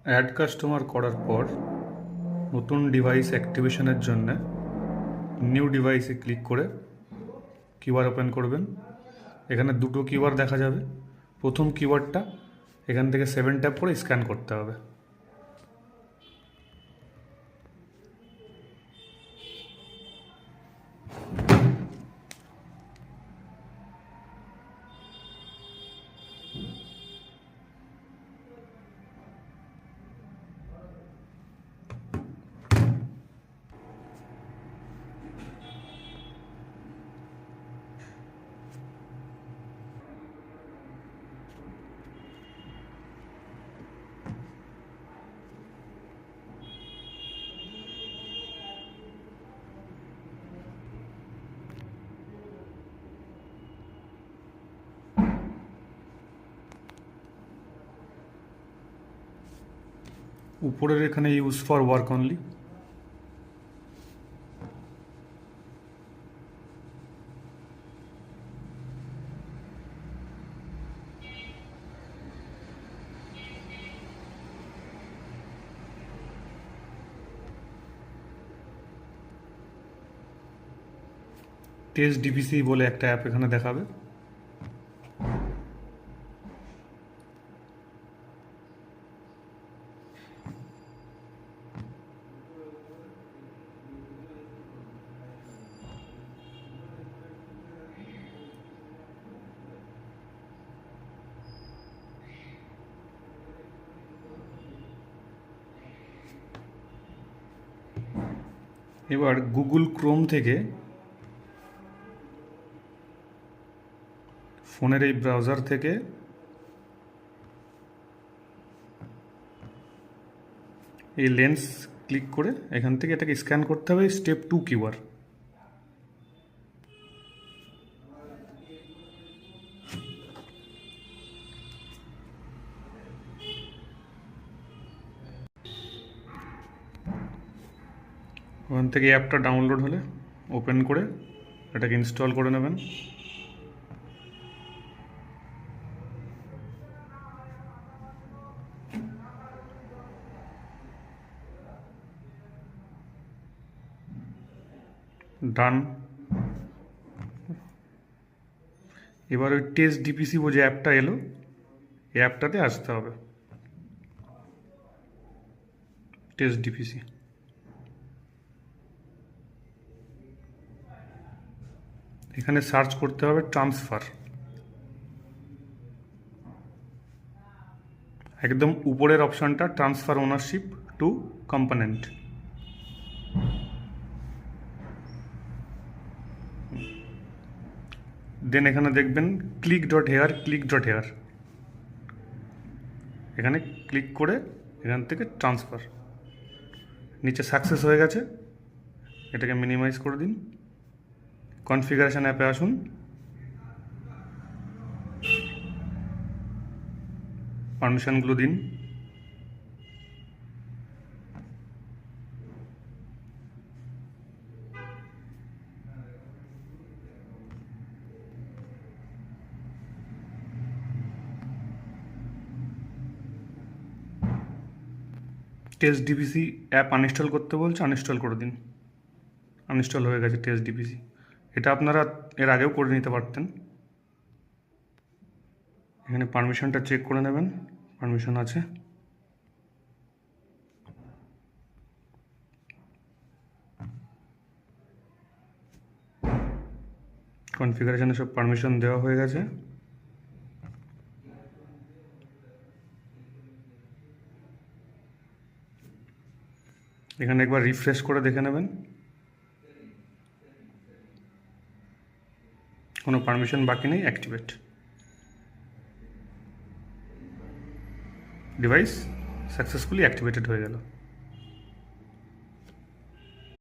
Add customer করার পর নতুন ডিভাইস অ্যাক্টিভেশনের জন্য নিউ ডিভাইসে ক্লিক করে কিউআর ওপেন করবেন। এখানে দুটো কিউআর দেখা যাবে। প্রথম কিউআরটা এখান থেকে 7 ট্যাপ করে স্ক্যান করতে হবে। উপরের এখানে use for work only, test DPC বলে একটা অ্যাপ এখানে দেখাবে। এবার গুগল ক্রোম থেকে ফোনের এই ব্রাউজার থেকে এই লেন্স ক্লিক করে এখান থেকে এটাকে স্ক্যান করতে হবে। Step 2 QR. ওখান থেকে অ্যাপটা ডাউনলোড হলে ওপেন করে এটাকে ইনস্টল করে নেবেন। ডান। এবার ওই টেস্ট ডিপিসি যে অ্যাপটা এলো, এই অ্যাপটাতে আসতে হবে। টেস্ট ডিপিসি এখানে সার্চ করতে হবে ট্রান্সফার। একদম উপরের অপশানটা ট্রান্সফার ওনারশিপ টু কম্পোনেন্ট। দেন এখানে দেখবেন ক্লিক ডট হেয়ার, এখানে ক্লিক করে এখান থেকে ট্রান্সফার। নিচে সাকসেস হয়ে গেছে, এটাকে মিনিমাইজ করে দিন। কনফিগারেশন অ্যাপে আসুন, পারমিশনগুলো দিন। টেস্ট ডিপিসি অ্যাপ আনইনস্টল করতে বলছে, আনইনস্টল করে দিন। আনইনস্টল হয়ে গেছে টেস্ট ডিপিসি। এটা আপনারা এর আগেও করে নিতে পারতেন। এখানে পারমিশনটা চেক করে নেবেন, পারমিশন আছে। কনফিগারেশনে সব পারমিশন দেওয়া হয়ে গেছে। এখানে একবার রিফ্রেশ করে দেখে নেবেন, কোনো পারমিশন বাকি নেই। অ্যাক্টিভেট। ডিভাইস সাকসেসফুলি অ্যাক্টিভেটেড হয়ে গেল।